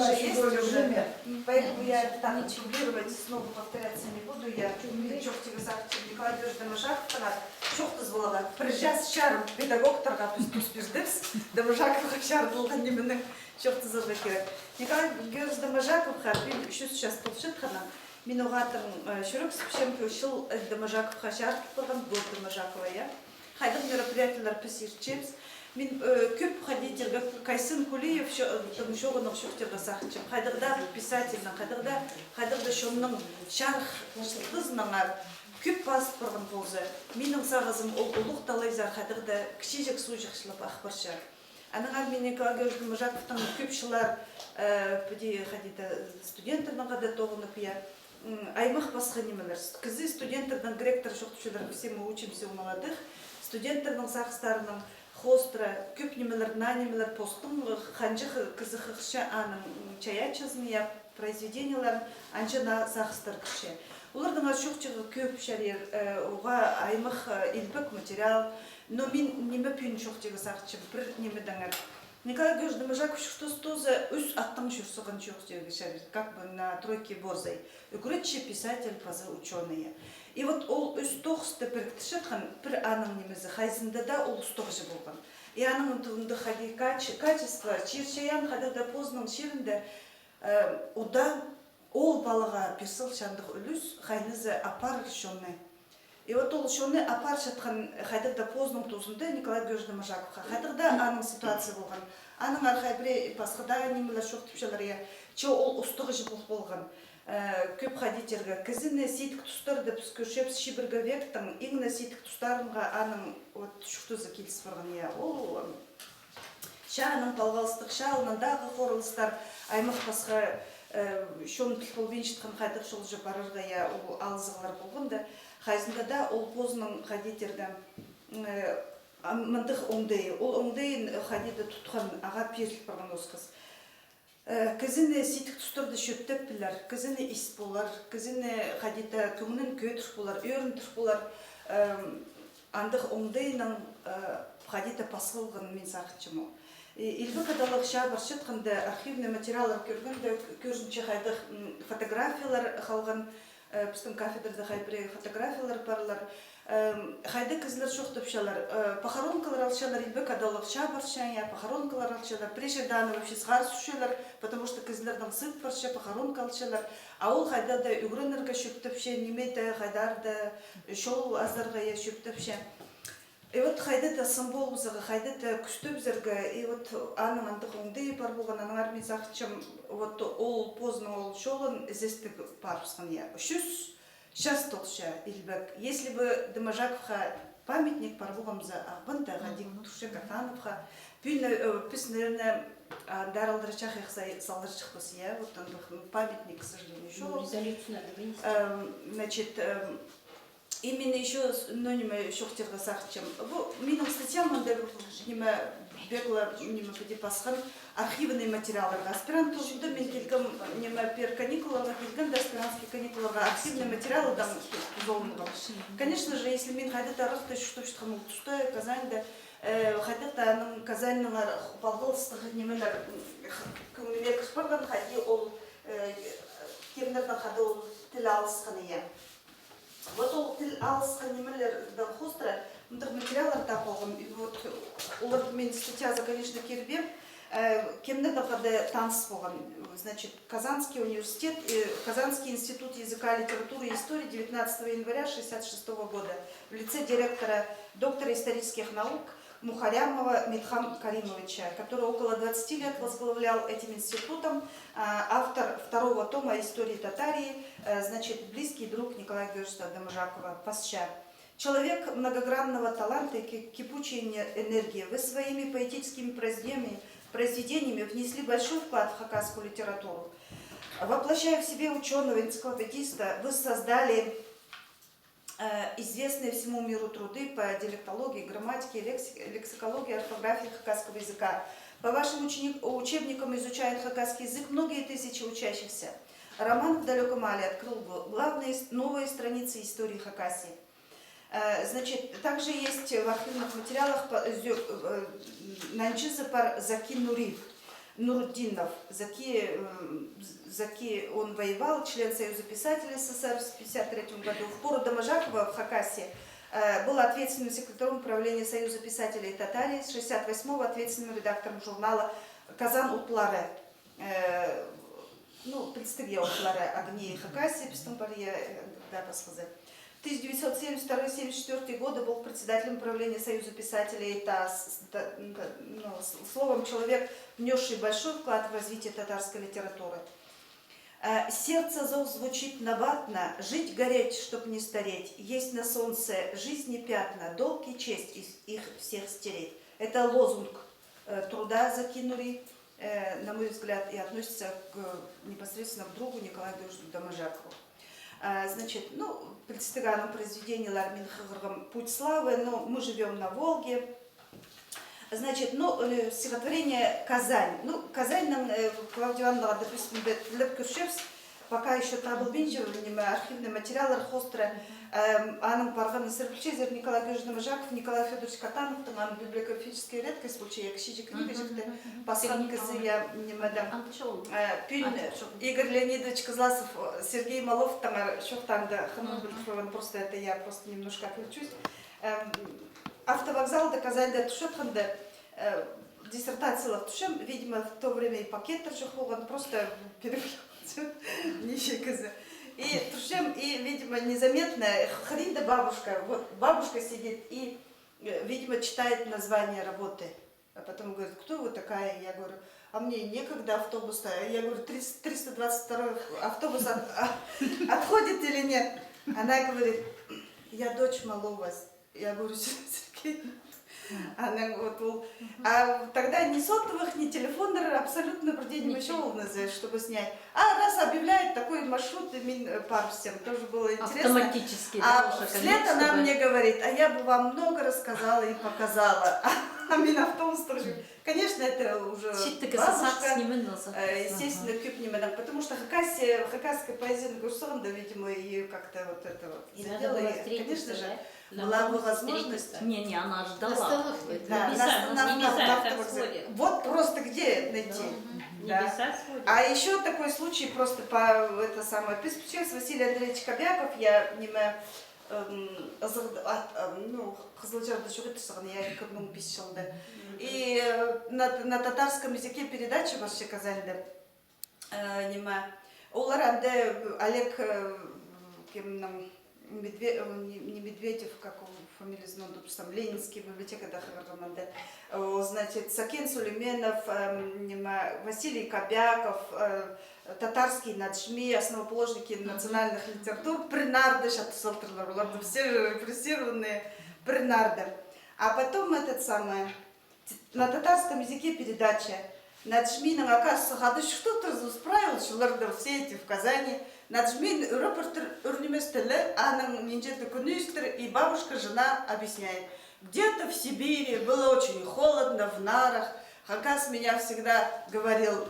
тоже есть уже, поэтому я так дублировать, снова повторяться не буду. Я чоқтығы сақчы Николай Дамажаков канат, чоқты звалаға, прижас шарым педагогтарға түспеждіпс, Дамажаковға шар болған немінің чоқты звалға керек. Николай Дамажаковға мен үшіз час толшыт қана, мен оғатын шүрік сіпшем көшіл Дамажаковға шар тұрған год Дамажакова, я. Хайдың мероприятиялар пісерчеміз. Мен көп ходитель, Кайсын Кулиев, шоғының шоқтерға сақчым. Хайдырда писательның, хайдырда шоңның шарх қызыныңар көп басып бұрған болзы. Менің сағызым ол ұлық талайзар хайдырда кішежек су жақшылып ақпарша. Аныңар мен Николай Дамажаковтың көпшілер студенттердің ғада тоғынып я. Аймақ басқа немелер. Кізі студенттердің гректор шоқтышылар, все мы учимся у молодых. Студенттердің сақыстарының хостра, көп немелер, немелер постың, ханжық кізіқықшы аның чаячызмия, произведенияларын анжына сақыстар кіші. Олардың шоқчығы көп шәрер, оға аймақ илбік материал, но мен неме пүйін шоқчығы сақчым, бір немедіңір. Николай Дамажаков что-то үз аттың жүрсіғын шоқчығы шәрер, как бы на тройке борзай. Үкіретші писатель, пазы ученые. И вот ол үз тоғысты біріктішітқан бір аның немізі хайзында да ол үз тоғыжы болған. И аның ұнтығында хаги качество, чирчаян хадырда позның шерінде ода ол балыға персыл шандық үліс хайнызы апар шонны. И вот ол шонны апар шатқан хадырда позның тозында Николай Дамажаковқа. Хадырда аның ситуация болған. Аның архай бірі басқыда немелер шоқтыпшалар я, че ол үз тоғыжы болған. Көп ходительге кізіні сейтік тұстарды біз көршепс шибіргі вектің еңіні сейтік тұстарынға аның шүқтізі келіс барған я. Ол шағының палғалыстық, шағынындағы қорылыстар аймақ басқа шоны тіл болбен шытқан қайдық жолжы барырға я ол алызығылар болғанда. Қайзында да ол позының ходительге мындық оңдайы. Ол оңдайын ходиді тұтқан аға періліп барған осқыз. Кізіні сейтік тұстырды шөптеп білер, кізіні ис болар, кізіні қадеті көңінің көтір болар, өрін тұр болар, андық оңдайының қадеті пасылғын мен сақытшым ол. Илбі қадалық шабыр шытқынды архивный материалар көргенді көршінші қайдық фотографиялар қалған, біздің кафедрда қайбірі фотографиялар барлар, қайды кізілер шоқтыпшалар, похоронкалар алшалар, илбі қадалық шабыр шая, похоронкалар алшалар, прежеданы вообще сғарсушалар, потому что кізілердің сыт барша, похоронка алшалар, а ол қайдада үгірінерге шөптіпше, немейді қайдарды шол аздарға я шөптіпше. И вот хайдата символ бізігі, хайдата күшті бізіргі, и вот аның андық оңды бар болған, аның армей сақчым, вот ол позның ол шолын іздестік барбысқан я. Үшіз шас толша илбек. Если бы Дамажаковқа памятник бар болғамыза ағбында, ғадик Туше Катановқа, піснеріне даралдырычақ еқсай салдырчық біз, я, вот памятник, к сожалению, шол. Резолюцию надо вынести. Значит, именно еще нониме шоқтерға сақчым. Менің статьямында неме бегла неме педе пасқан архивный материаларға. Аспирант тұжында мен келгім неме пер каникуларға келген, аспирантский каникуларға архивный материалыдан золынғым. Конечно же, если мен қайдата арықты шүштіп ол тұсты Казаньда, қайдата аның Казаньның балғылыстығы немелер көңілер күшпарған қайде ол кемдердің қады ол тіл алысқаны е. Вот ол тіл алысқан немелердің хостра, мұндық материалар тапылғым. Олар мен статьязы, конечно, кербем, кемдердің қады таныс болған. Значит, Казанский университет, Казанский институт языка, литературы и истории 19 января 1966 года в лице директора, доктора исторических наук Мухарямова Митхам Каримовича, который около 20 лет возглавлял этим институтом, автор второго тома истории Татарии, значит, близкий друг Николая Дамажакова, Пасча. Человек многогранного таланта и кипучей энергии. Вы своими поэтическими произведениями внесли большой вклад в хакасскую литературу. Воплощая в себе ученого энциклопедиста, вы создали известные всему миру труды по диалектологии, грамматике, лексикологии, орфографии хакасского языка. По вашим учебникам изучают хакасский язык многие тысячи учащихся. Роман «В далеком Але» открыл главные новые страницы истории Хакасии. Значит, также есть в архивных материалах Нанчизы пар Закин Нури. Нуруддинов. Заки он воевал, член Союза писателей СССР в 1953 году. В пору Домажакова в Хакасии был ответственным секретарем управления Союза писателей Татарии, с 1968-го ответственным редактором журнала «Казан Утларе». Ну, представьте, Утларе огни Хакасии, Пистомпария, да, посказать. В 1972-1974 годы был председателем управления Союза писателей. Это, ну, словом, человек, внесший большой вклад в развитие татарской литературы. Сердце зов звучит наватно, жить гореть, чтоб не стареть, есть на солнце жизни пятна, долг и честь их всех стереть. Это лозунг труда Закинури, на мой взгляд, и относится непосредственно к другу Николаю Георгиевичу Домажакову. Значит, ну, представляем произведение Лармин Хагргам «Путь славы», но мы живем на Волге. Значит, ну, стихотворение «Казань». Ну, Казань нам, Клавдия Ивановна, допустим, Лев Куршевс, пока еще табыл бенчер, архивный материал, архостра, Анна Парвана Серпчезер, Николай Георгиевич Домажаков, Николай Федорович Катанов, там библиографические редкость, случаи, як щичи книги, пасханка зыя, Игорь Леонидович Козласов, Сергей Малов, там, Шохтанда, Хамабультфован, просто это я просто немножко отвлечусь. Автовокзал до Казань до Тушетханда, диссертация в Тушем, видимо, в то время и пакет Тушехован просто перевелся, нищий. И Тушем, и, видимо, незаметно, Хринда бабушка, вот бабушка сидит и, видимо, читает название работы. А потом говорит, кто вы такая? Я говорю, а мне некогда автобус. Я говорю, 322 автобус отходит или нет? Она говорит, я дочь Малова. Я говорю, Сергей. Она вот, а тогда ни сотовых, ни телефонов абсолютно не мешал называть, чтобы снять. А раз объявляет такой маршрут, парусем, тоже было интересно. Автоматически. А вслед она мне говорит, а я бы вам много рассказала и показала. А Минавтомс тоже. Конечно, это уже бабушка, естественно, Кюпнимена, потому что хакасская поэзия Гурсонда, видимо, ее как-то вот это вот задела. И, конечно же, была бы возможность. Не, она ждала. Вот просто где найти. Да. А еще такой случай, просто по это самое, Писпичев Василий Андреевич Кобяков, я не ну, я и на татарском языке передача вообще Казаньда нема. Оларанде Олег не Медведев, как фамилия знаю, там Ленинский библиотека Дахагарманде, значит, Сакен Сулейменов, Василий Кобяков, татарский наджми, основоположники национальных литератур, Принарды, все репрессированные Принарды. А потом этот самый, на татарском языке передача Наджмин, оказывается, хады что-то справил, что все эти в Казани. Наджмин репортер урниместеле, а нам нинджетный кунистр, и бабушка, жена объясняет. Где-то в Сибири было очень холодно, в нарах. Хакас меня всегда говорил,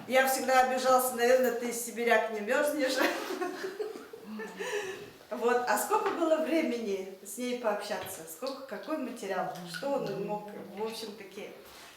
я всегда обижался, наверное, ты, сибиряк, не мерзнешь. Вот, а сколько было времени с ней пообщаться, какой материал, что он мог, в общем, такие.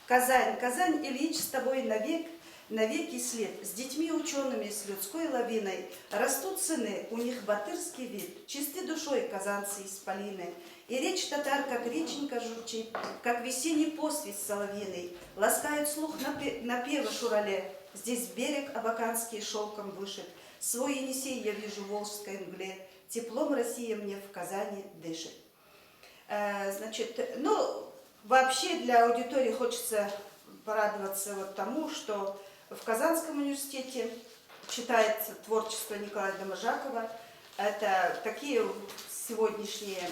Казань, Казань, Ильич, с тобой навеки след. С детьми учеными, с людской лавиной растут сыны, у них батырский вид, чисты душой казанцы исполины. И речь татар, как реченька журчит, как весенний посвист соловьиный, ласкает слух напевы шурале. Здесь берег абаканский шелком вышит, свой Енисей я вижу в волжской мгле, теплом Россия мне в Казани дышит. Значит, ну, вообще для аудитории хочется порадоваться вот тому, что в Казанском университете читается творчество Николая Домажакова. Это такие сегодняшние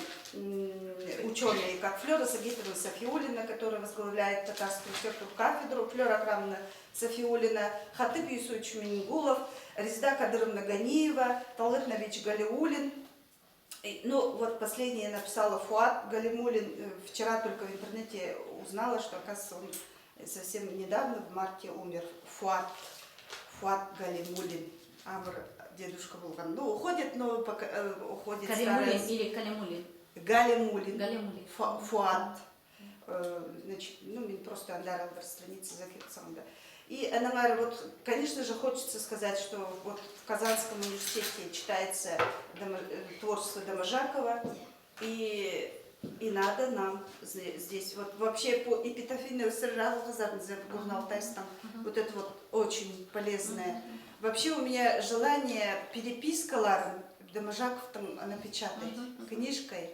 ученые, как Флёра Сагитовна Софиулина, которая возглавляет татарскую кафедру, Флёра Акрамовна Софиулина, Хатып Юсуевич Мингулов, Резда Кадыровна Ганиева, Талгат Навич Галиулин. Ну, вот последнее написала Фуат Галимулин. Вчера только в интернете узнала, что, оказывается, он совсем недавно, в марте, умер. Фуат Галимулин. Амр, дедушка был. Ну, уходит, но пока уходит Калимулин или Калимулин? Галимулин. Фуат. Значит, ну, просто андарал страницы закрепсан, да. И она, вот, конечно же, хочется сказать, что вот в Казанском университете читается творчество Доможакова, и надо нам здесь, вот вообще по эпитафийной вот это вот очень полезное. Вообще у меня желание переписка Доможаков там напечатать книжкой,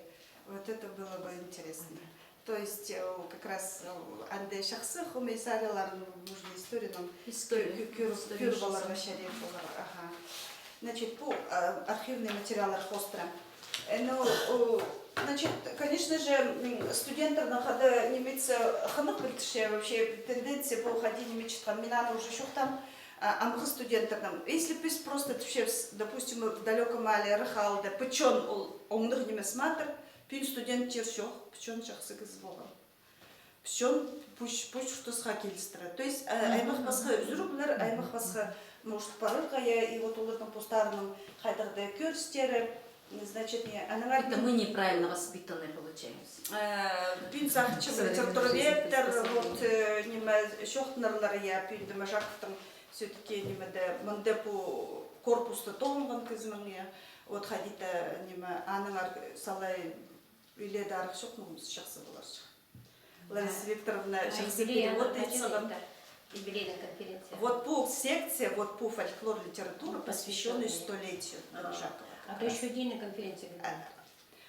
вот это было бы интересно. То есть как раз андай шахсы хумейсариларын нужны историянын кюрбалар шариф. Значит, по архивные материалы хостра. Ну, значит, конечно же, студентов на ходу немец ханок вообще тенденция по уходить немец там минано уже еще там. А мы студентам, если бы просто, допустим, в далеком мале рахалда, почему он не смотрит, пин студент терщох, почему шахсы гизбогал, почему пусть что с хакельстра. То есть аймах басха зрублер, аймах басха может порыкая, и вот улыбным пустарным хайдерда кюрстеры, значит не. Это мы неправильно воспитаны получаемся. Пин захчим терторветер, вот не шохтнерлер я пин демажак там. Все-таки мандепу корпус-то толман кызманья, вот ходить-то неме анар салай или дарах шокнул сейчас булаш. Лариса Викторовна сейчас переводит. Юбилейная конференция. Вот по секции, вот по фольклор литературы, посвященной столетию Доможакова. А то еще отдельная конференция.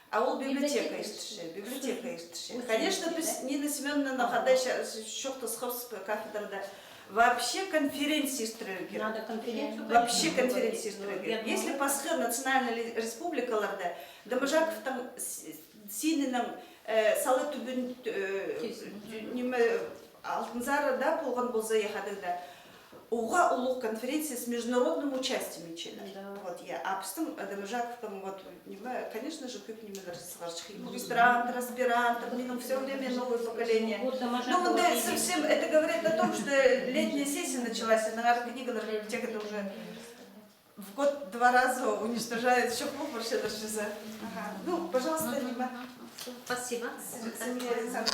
А вот библиотека есть. Конечно, Нина Семеновна находящая что-то с кафедры. Вообще конференции строят. Надо конференцию. Вообще конференции строят. Если Пасхы Национальная Республика Ларда, Доможаков там синенам салы түбін неме Алтынзара да болған болса ехадыда. Уға улуг конференция с международным участием чили. Вот я. А потом Доможаков там вот неме, конечно же, как неме магистрант, аспирант, минимум все время новое поколение. Ну да, совсем это говорит о том, что летняя сессия началась, и наверное книга на библиотеке это уже в год 2 раза уничтожает еще вообще даже за. Ну, пожалуйста, неме. Спасибо. Александр.